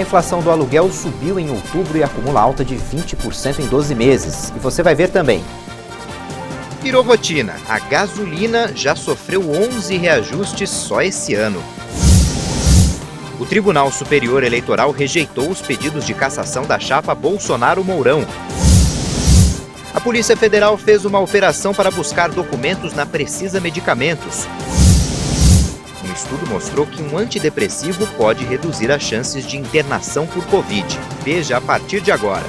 A inflação do aluguel subiu em outubro e acumula alta de 20% em 12 meses. E você vai ver também. Virou rotina. A gasolina já sofreu 11 reajustes só esse ano. O Tribunal Superior Eleitoral rejeitou os pedidos de cassação da chapa Bolsonaro-Mourão. A Polícia Federal fez uma operação para buscar documentos na Precisa Medicamentos. Um estudo mostrou que um antidepressivo pode reduzir as chances de internação por Covid. Veja a partir de agora.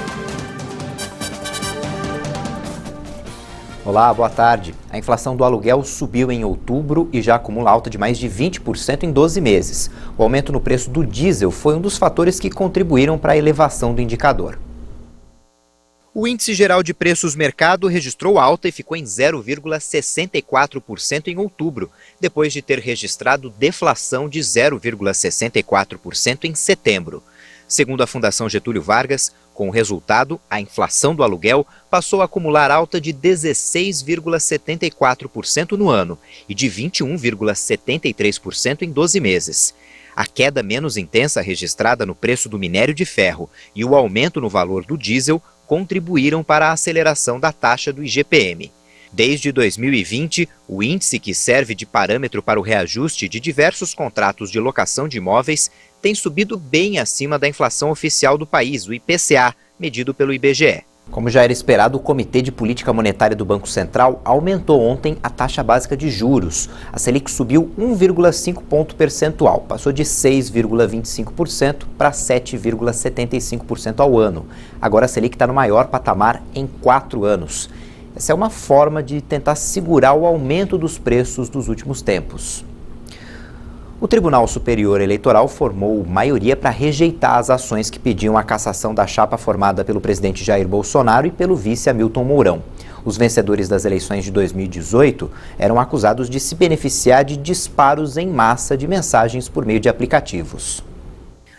Olá, boa tarde. A inflação do aluguel subiu em outubro e já acumula alta de mais de 20% em 12 meses. O aumento no preço do diesel foi um dos fatores que contribuíram para a elevação do indicador. O Índice Geral de Preços Mercado registrou alta e ficou em 0,64% em outubro, depois de ter registrado deflação de 0,64% em setembro. Segundo a Fundação Getúlio Vargas, com o resultado, a inflação do aluguel passou a acumular alta de 16,74% no ano e de 21,73% em 12 meses. A queda menos intensa registrada no preço do minério de ferro e o aumento no valor do diesel contribuíram para a aceleração da taxa do IGPM. Desde 2020, o índice que serve de parâmetro para o reajuste de diversos contratos de locação de imóveis tem subido bem acima da inflação oficial do país, o IPCA, medido pelo IBGE. Como já era esperado, o Comitê de Política Monetária do Banco Central aumentou ontem a taxa básica de juros. A Selic subiu 1,5 ponto percentual, passou de 6,25% para 7,75% ao ano. Agora a Selic está no maior patamar em 4 anos. Essa é uma forma de tentar segurar o aumento dos preços dos últimos tempos. O Tribunal Superior Eleitoral formou maioria para rejeitar as ações que pediam a cassação da chapa formada pelo presidente Jair Bolsonaro e pelo vice Hamilton Mourão. Os vencedores das eleições de 2018 eram acusados de se beneficiar de disparos em massa de mensagens por meio de aplicativos.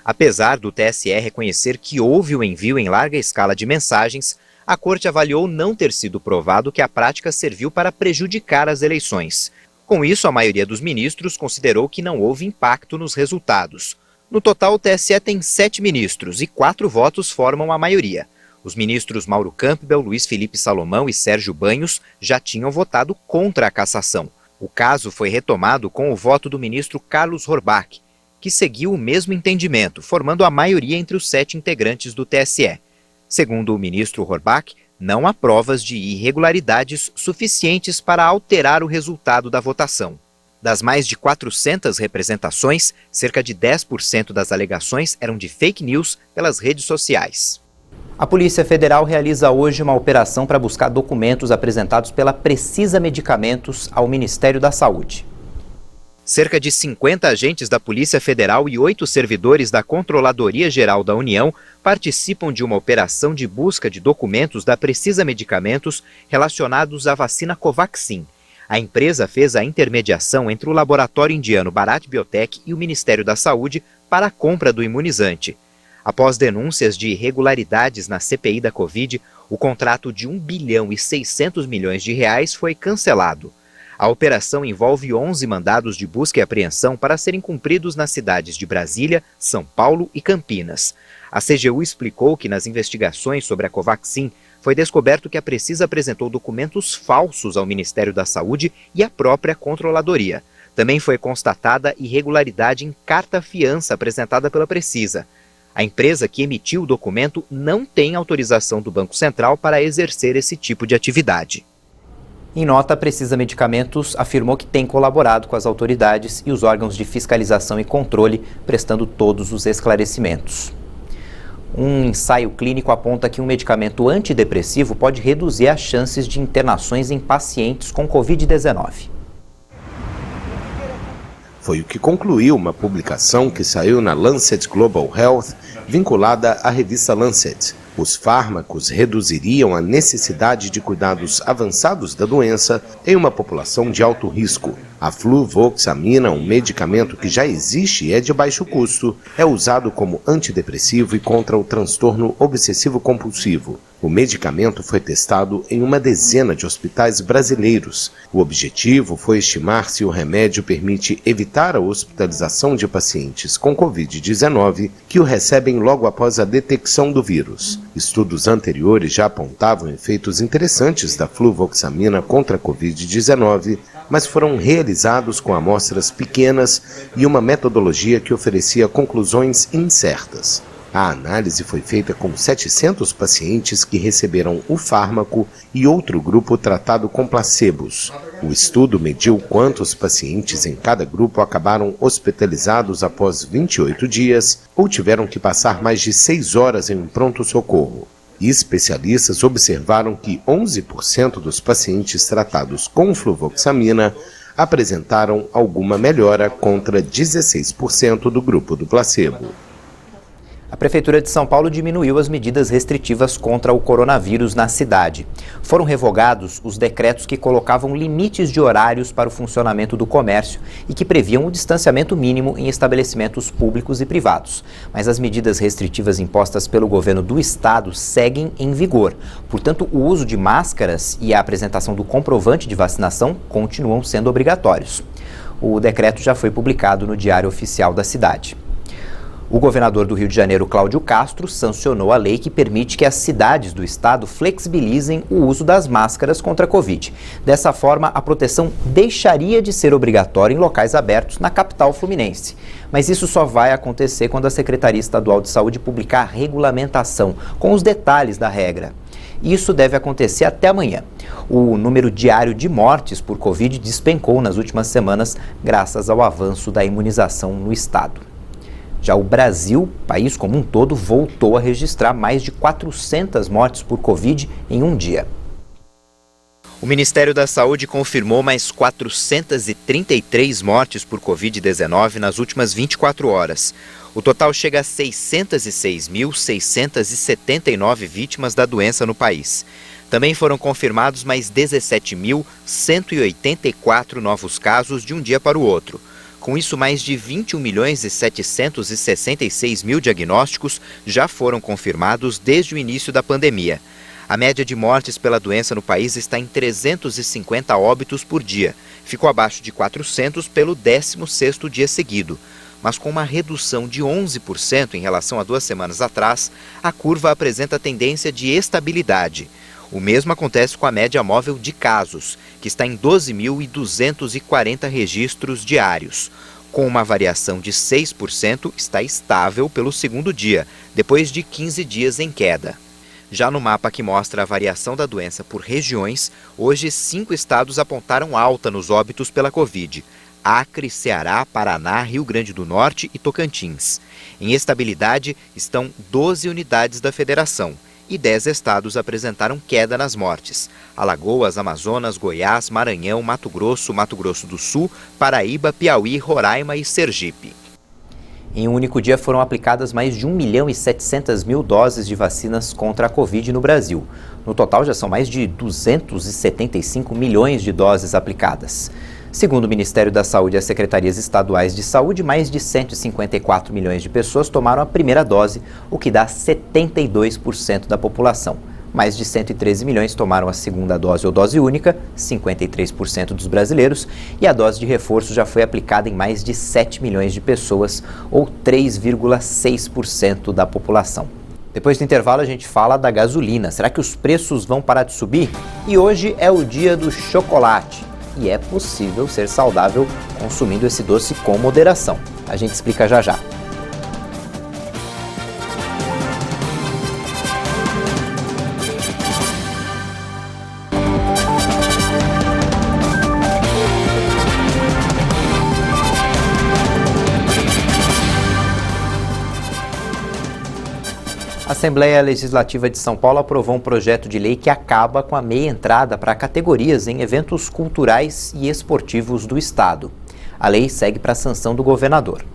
Apesar do TSE reconhecer que houve o envio em larga escala de mensagens, a Corte avaliou não ter sido provado que a prática serviu para prejudicar as eleições. Com isso, a maioria dos ministros considerou que não houve impacto nos resultados. No total, o TSE tem 7 ministros e 4 votos formam a maioria. Os ministros Mauro Campbell, Luiz Felipe Salomão e Sérgio Banhos já tinham votado contra a cassação. O caso foi retomado com o voto do ministro Carlos Horbach, que seguiu o mesmo entendimento, formando a maioria entre os 7 integrantes do TSE. Segundo o ministro Horbach, não há provas de irregularidades suficientes para alterar o resultado da votação. Das mais de 400 representações, cerca de 10% das alegações eram de fake news pelas redes sociais. A Polícia Federal realiza hoje uma operação para buscar documentos apresentados pela Precisa Medicamentos ao Ministério da Saúde. Cerca de 50 agentes da Polícia Federal e 8 servidores da Controladoria Geral da União participam de uma operação de busca de documentos da Precisa Medicamentos relacionados à vacina Covaxin. A empresa fez a intermediação entre o laboratório indiano Bharat Biotech e o Ministério da Saúde para a compra do imunizante. Após denúncias de irregularidades na CPI da Covid, o contrato de R$ 1 bilhão e 600 milhões de reais foi cancelado. A operação envolve 11 mandados de busca e apreensão para serem cumpridos nas cidades de Brasília, São Paulo e Campinas. A CGU explicou que nas investigações sobre a Covaxin foi descoberto que a Precisa apresentou documentos falsos ao Ministério da Saúde e à própria Controladoria. Também foi constatada irregularidade em carta-fiança apresentada pela Precisa. A empresa que emitiu o documento não tem autorização do Banco Central para exercer esse tipo de atividade. Em nota, a Precisa Medicamentos afirmou que tem colaborado com as autoridades e os órgãos de fiscalização e controle, prestando todos os esclarecimentos. Um ensaio clínico aponta que um medicamento antidepressivo pode reduzir as chances de internações em pacientes com Covid-19. Foi o que concluiu uma publicação que saiu na Lancet Global Health, vinculada à revista Lancet. Os fármacos reduziriam a necessidade de cuidados avançados da doença em uma população de alto risco. A fluvoxamina, um medicamento que já existe e é de baixo custo, é usado como antidepressivo e contra o transtorno obsessivo-compulsivo. O medicamento foi testado em uma dezena de hospitais brasileiros. O objetivo foi estimar se o remédio permite evitar a hospitalização de pacientes com Covid-19 que o recebem logo após a detecção do vírus. Estudos anteriores já apontavam efeitos interessantes da fluvoxamina contra a Covid-19, mas foram realizados com amostras pequenas e uma metodologia que oferecia conclusões incertas. A análise foi feita com 700 pacientes que receberam o fármaco e outro grupo tratado com placebos. O estudo mediu quantos pacientes em cada grupo acabaram hospitalizados após 28 dias ou tiveram que passar mais de 6 horas em um pronto-socorro. Especialistas observaram que 11% dos pacientes tratados com fluvoxamina apresentaram alguma melhora contra 16% do grupo do placebo. A Prefeitura de São Paulo diminuiu as medidas restritivas contra o coronavírus na cidade. Foram revogados os decretos que colocavam limites de horários para o funcionamento do comércio e que previam o distanciamento mínimo em estabelecimentos públicos e privados. Mas as medidas restritivas impostas pelo governo do estado seguem em vigor. Portanto, o uso de máscaras e a apresentação do comprovante de vacinação continuam sendo obrigatórios. O decreto já foi publicado no Diário Oficial da cidade. O governador do Rio de Janeiro, Cláudio Castro, sancionou a lei que permite que as cidades do estado flexibilizem o uso das máscaras contra a Covid. Dessa forma, a proteção deixaria de ser obrigatória em locais abertos na capital fluminense. Mas isso só vai acontecer quando a Secretaria Estadual de Saúde publicar a regulamentação com os detalhes da regra. Isso deve acontecer até amanhã. O número diário de mortes por Covid despencou nas últimas semanas, graças ao avanço da imunização no estado. Já o Brasil, país como um todo, voltou a registrar mais de 400 mortes por Covid em um dia. O Ministério da Saúde confirmou mais 433 mortes por Covid-19 nas últimas 24 horas. O total chega a 606.679 vítimas da doença no país. Também foram confirmados mais 17.184 novos casos de um dia para o outro. Com isso, mais de 21.766.000 diagnósticos já foram confirmados desde o início da pandemia. A média de mortes pela doença no país está em 350 óbitos por dia. Ficou abaixo de 400 pelo 16º dia seguido. Mas com uma redução de 11% em relação a 2 semanas atrás, a curva apresenta tendência de estabilidade. O mesmo acontece com a média móvel de casos, que está em 12.240 registros diários. Com uma variação de 6%, está estável pelo 2º dia, depois de 15 dias em queda. Já no mapa que mostra a variação da doença por regiões, hoje 5 estados apontaram alta nos óbitos pela Covid: Acre, Ceará, Paraná, Rio Grande do Norte e Tocantins. Em estabilidade estão 12 unidades da federação. E 10 estados apresentaram queda nas mortes: Alagoas, Amazonas, Goiás, Maranhão, Mato Grosso do Sul, Paraíba, Piauí, Roraima e Sergipe. Em um único dia foram aplicadas mais de 1.700.000 doses de vacinas contra a Covid no Brasil. No total já são mais de 275 milhões de doses aplicadas. Segundo o Ministério da Saúde e as secretarias estaduais de saúde, mais de 154 milhões de pessoas tomaram a primeira dose, o que dá 72% da população. Mais de 113 milhões tomaram a segunda dose ou dose única, 53% dos brasileiros, e a dose de reforço já foi aplicada em mais de 7 milhões de pessoas, ou 3,6% da população. Depois do intervalo a gente fala da gasolina. Será que os preços vão parar de subir? E hoje é o dia do chocolate. E é possível ser saudável consumindo esse doce com moderação. A gente explica já já. A Assembleia Legislativa de São Paulo aprovou um projeto de lei que acaba com a meia entrada para categorias em eventos culturais e esportivos do Estado. A lei segue para a sanção do governador.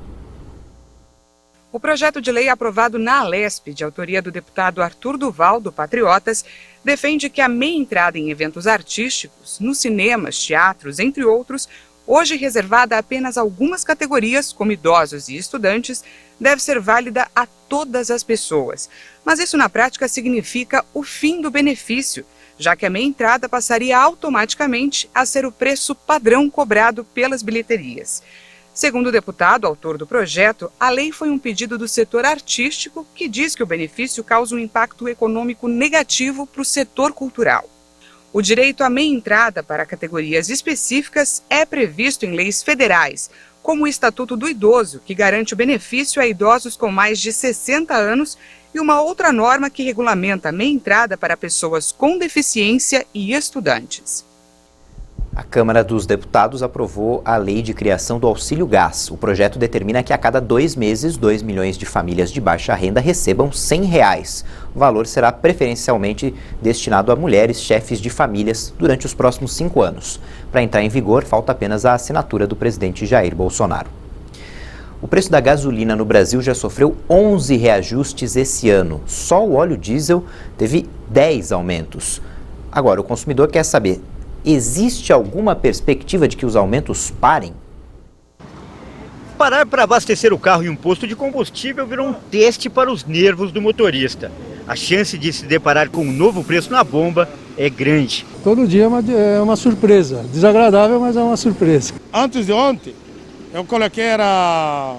O projeto de lei aprovado na Alesp, de autoria do deputado Arthur Duval, do Patriotas, defende que a meia entrada em eventos artísticos, nos cinemas, teatros, entre outros, hoje reservada a apenas algumas categorias, como idosos e estudantes, deve ser válida a todas as pessoas. Mas isso na prática significa o fim do benefício, já que a meia entrada passaria automaticamente a ser o preço padrão cobrado pelas bilheterias. Segundo o deputado, autor do projeto, a lei foi um pedido do setor artístico que diz que o benefício causa um impacto econômico negativo para o setor cultural. O direito à meia entrada para categorias específicas é previsto em leis federais, como o Estatuto do Idoso, que garante o benefício a idosos com mais de 60 anos, e uma outra norma que regulamenta a meia entrada para pessoas com deficiência e estudantes. A Câmara dos Deputados aprovou a lei de criação do Auxílio Gás. O projeto determina que a cada 2 meses, 2 milhões de famílias de baixa renda recebam R$ 100. O valor será preferencialmente destinado a mulheres chefes de famílias durante os próximos 5 anos. Para entrar em vigor, falta apenas a assinatura do presidente Jair Bolsonaro. O preço da gasolina no Brasil já sofreu 11 reajustes esse ano. Só o óleo diesel teve 10 aumentos. Agora, o consumidor quer saber: existe alguma perspectiva de que os aumentos parem? Parar para abastecer o carro em um posto de combustível virou um teste para os nervos do motorista. A chance de se deparar com um novo preço na bomba é grande. Todo dia é uma surpresa. Desagradável, mas é uma surpresa. Antes de ontem, eu coloquei era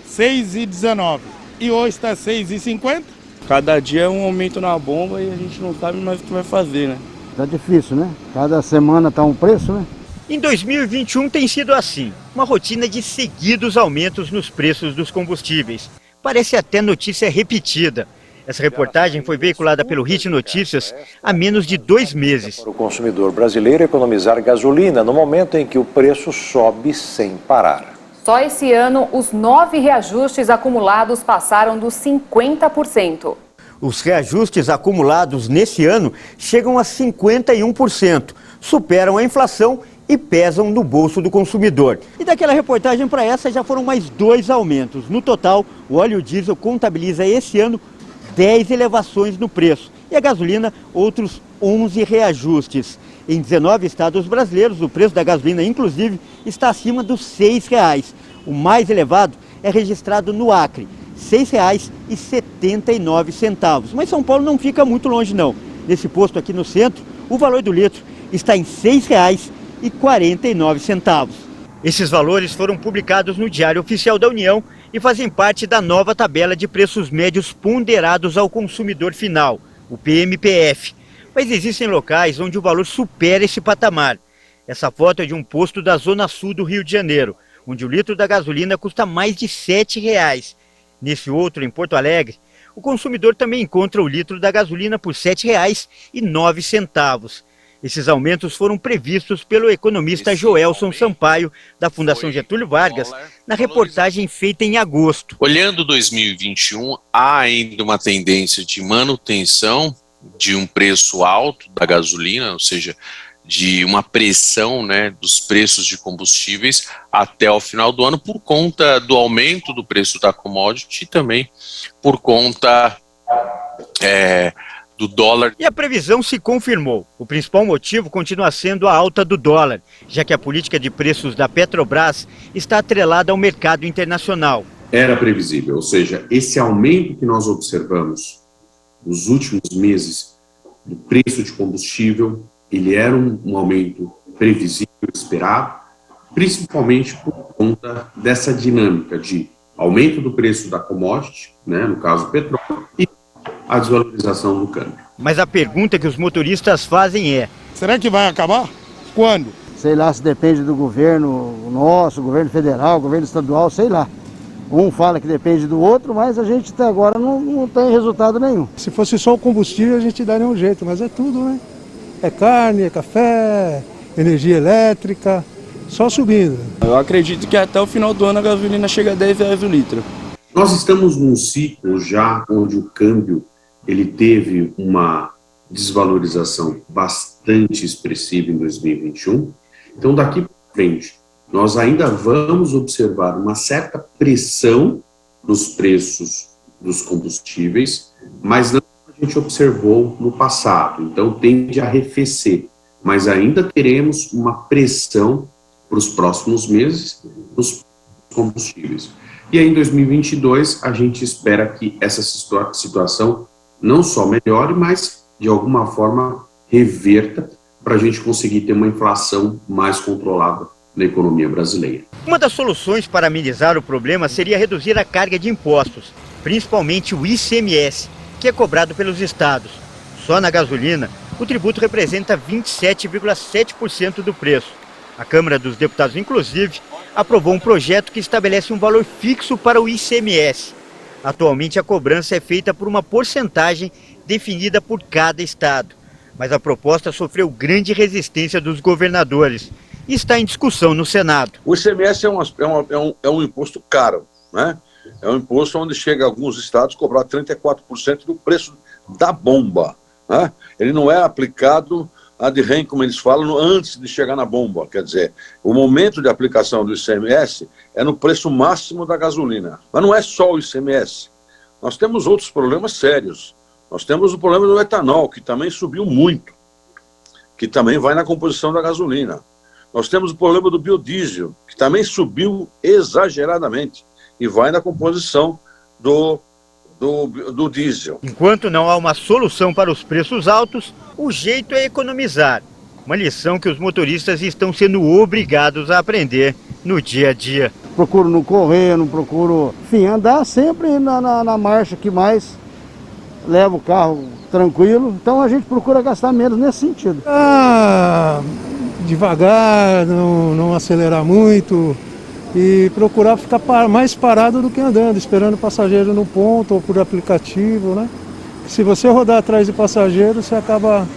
6,19 e hoje está 6,50. Cada dia é um aumento na bomba e a gente não sabe mais o que vai fazer, né? Tá difícil, né? Cada semana tá um preço, né? Em 2021 tem sido assim, uma rotina de seguidos aumentos nos preços dos combustíveis. Parece até notícia repetida. Essa reportagem foi veiculada pelo HIT Notícias há menos de 2 meses. Para o consumidor brasileiro economizar gasolina no momento em que o preço sobe sem parar. Só esse ano, os 9 reajustes acumulados passaram dos 50%. Os reajustes acumulados nesse ano chegam a 51%, superam a inflação e pesam no bolso do consumidor. E daquela reportagem para essa já foram mais 2 aumentos. No total, o óleo diesel contabiliza esse ano 10 elevações no preço e a gasolina outros 11 reajustes. Em 19 estados brasileiros, o preço da gasolina, inclusive, está acima dos R$ 6. O mais elevado é registrado no Acre, R$ 6,79. Mas São Paulo não fica muito longe, não. Nesse posto aqui no centro, o valor do litro está em R$ 6,49. Esses valores foram publicados no Diário Oficial da União e fazem parte da nova tabela de preços médios ponderados ao consumidor final, o PMPF. Mas existem locais onde o valor supera esse patamar. Essa foto é de um posto da Zona Sul do Rio de Janeiro, onde o litro da gasolina custa mais de R$ 7. Nesse outro, em Porto Alegre, o consumidor também encontra o litro da gasolina por R$ 7,09. Esses aumentos foram previstos pelo economista Joelson Sampaio, da Fundação Getúlio Vargas, na reportagem feita em agosto. Olhando 2021, há ainda uma tendência de manutenção de um preço alto da gasolina, ou seja, de uma pressão, né, dos preços de combustíveis até o final do ano por conta do aumento do preço da commodity e também por conta do dólar. E a previsão se confirmou. O principal motivo continua sendo a alta do dólar, já que a política de preços da Petrobras está atrelada ao mercado internacional. Era previsível, ou seja, esse aumento que nós observamos nos últimos meses do preço de combustível, ele era um aumento previsível, esperado, principalmente por conta dessa dinâmica de aumento do preço da commodity, né, no caso o petróleo, e a desvalorização do câmbio. Mas a pergunta que os motoristas fazem é: será que vai acabar? Quando? Sei lá se depende do governo nosso, governo federal, governo estadual, sei lá. Um fala que depende do outro, mas a gente até agora não tem resultado nenhum. Se fosse só o combustível, a gente daria um jeito, mas é tudo, né? É carne, é café, energia elétrica, só subindo. Eu acredito que até o final do ano a gasolina chega a R$10 o litro. Nós estamos num ciclo já onde o câmbio ele teve uma desvalorização bastante expressiva em 2021. Então, daqui para frente, nós ainda vamos observar uma certa pressão nos preços dos combustíveis, mas não a gente observou no passado. Então, tende a arrefecer, mas ainda teremos uma pressão para os próximos meses nos combustíveis. E aí, em 2022, a gente espera que essa situação não só melhore, mas, de alguma forma, reverta para a gente conseguir ter uma inflação mais controlada na economia brasileira. Uma das soluções para amenizar o problema seria reduzir a carga de impostos, principalmente o ICMS, que é cobrado pelos estados. Só na gasolina, o tributo representa 27,7% do preço. A Câmara dos Deputados, inclusive, aprovou um projeto que estabelece um valor fixo para o ICMS. Atualmente, a cobrança é feita por uma porcentagem definida por cada estado. Mas a proposta sofreu grande resistência dos governadores e está em discussão no Senado. O ICMS é um imposto caro, né? É um imposto onde chega a alguns estados a cobrar 34% do preço da bomba, né? Ele não é aplicado ad rem, como eles falam, antes de chegar na bomba. Quer dizer, o momento de aplicação do ICMS é no preço máximo da gasolina. Mas não é só o ICMS. Nós temos outros problemas sérios. Nós temos o problema do etanol, que também subiu muito, que também vai na composição da gasolina. Nós temos o problema do biodiesel, que também subiu exageradamente e vai na composição do diesel. Enquanto não há uma solução para os preços altos, o jeito é economizar. Uma lição que os motoristas estão sendo obrigados a aprender no dia a dia. Procuro não correr, não procuro... Enfim, andar sempre na marcha que mais leva o carro tranquilo. Então a gente procura gastar menos nesse sentido. Devagar, não acelerar muito e procurar ficar mais parado do que andando, esperando o passageiro no ponto ou por aplicativo, né? Se você rodar atrás de passageiro, você acaba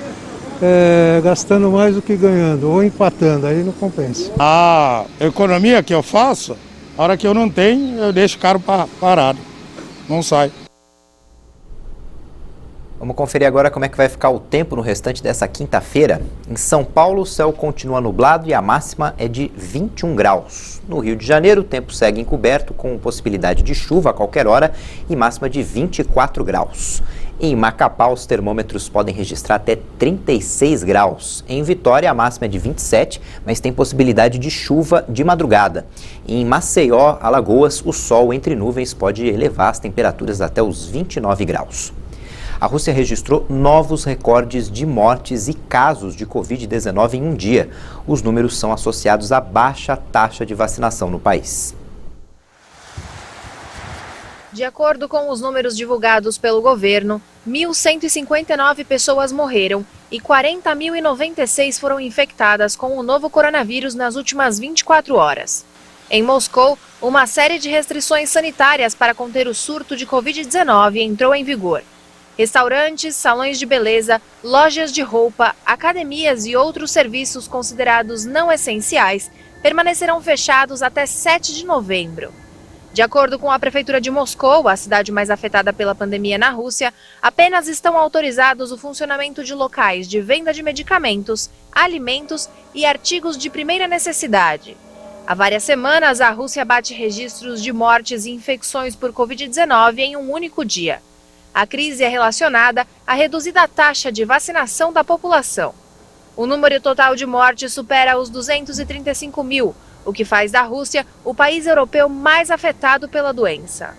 gastando mais do que ganhando, ou empatando, aí não compensa. A economia que eu faço, a hora que eu não tenho, eu deixo o carro parado, não sai. Vamos conferir agora como é que vai ficar o tempo no restante dessa quinta-feira. Em São Paulo, o céu continua nublado e a máxima é de 21 graus. No Rio de Janeiro, o tempo segue encoberto com possibilidade de chuva a qualquer hora e máxima de 24 graus. Em Macapá, os termômetros podem registrar até 36 graus. Em Vitória, a máxima é de 27, mas tem possibilidade de chuva de madrugada. Em Maceió, Alagoas, o sol entre nuvens pode elevar as temperaturas até os 29 graus. A Rússia registrou novos recordes de mortes e casos de Covid-19 em um dia. Os números são associados à baixa taxa de vacinação no país. De acordo com os números divulgados pelo governo, 1.159 pessoas morreram e 40.096 foram infectadas com o novo coronavírus nas últimas 24 horas. Em Moscou, uma série de restrições sanitárias para conter o surto de Covid-19 entrou em vigor. Restaurantes, salões de beleza, lojas de roupa, academias e outros serviços considerados não essenciais permanecerão fechados até 7 de novembro. De acordo com a Prefeitura de Moscou, a cidade mais afetada pela pandemia na Rússia, apenas estão autorizados o funcionamento de locais de venda de medicamentos, alimentos e artigos de primeira necessidade. Há várias semanas, a Rússia bate registros de mortes e infecções por Covid-19 em um único dia. A crise é relacionada à reduzida taxa de vacinação da população. O número total de mortes supera os 235 mil, o que faz da Rússia o país europeu mais afetado pela doença.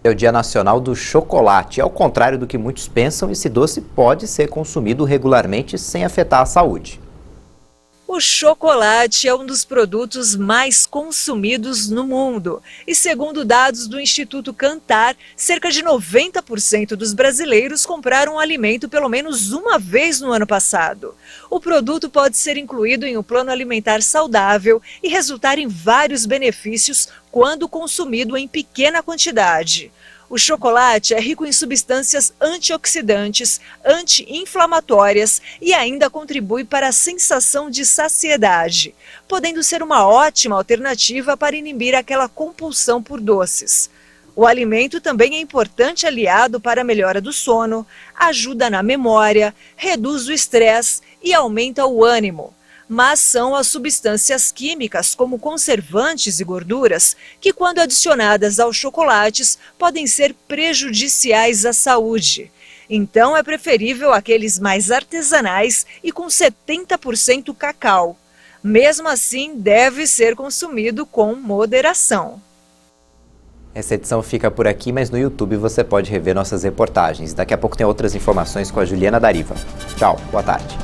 É o Dia Nacional do Chocolate. Ao contrário do que muitos pensam, esse doce pode ser consumido regularmente sem afetar a saúde. O chocolate é um dos produtos mais consumidos no mundo. E segundo dados do Instituto Kantar, cerca de 90% dos brasileiros compraram o alimento pelo menos uma vez no ano passado. O produto pode ser incluído em um plano alimentar saudável e resultar em vários benefícios quando consumido em pequena quantidade. O chocolate é rico em substâncias antioxidantes, anti-inflamatórias e ainda contribui para a sensação de saciedade, podendo ser uma ótima alternativa para inibir aquela compulsão por doces. O alimento também é importante aliado para a melhora do sono, ajuda na memória, reduz o estresse e aumenta o ânimo. Mas são as substâncias químicas, como conservantes e gorduras, que quando adicionadas aos chocolates podem ser prejudiciais à saúde. Então é preferível aqueles mais artesanais e com 70% cacau. Mesmo assim, deve ser consumido com moderação. Essa edição fica por aqui, mas no YouTube você pode rever nossas reportagens. Daqui a pouco tem outras informações com a Juliana Dariva. Tchau, boa tarde.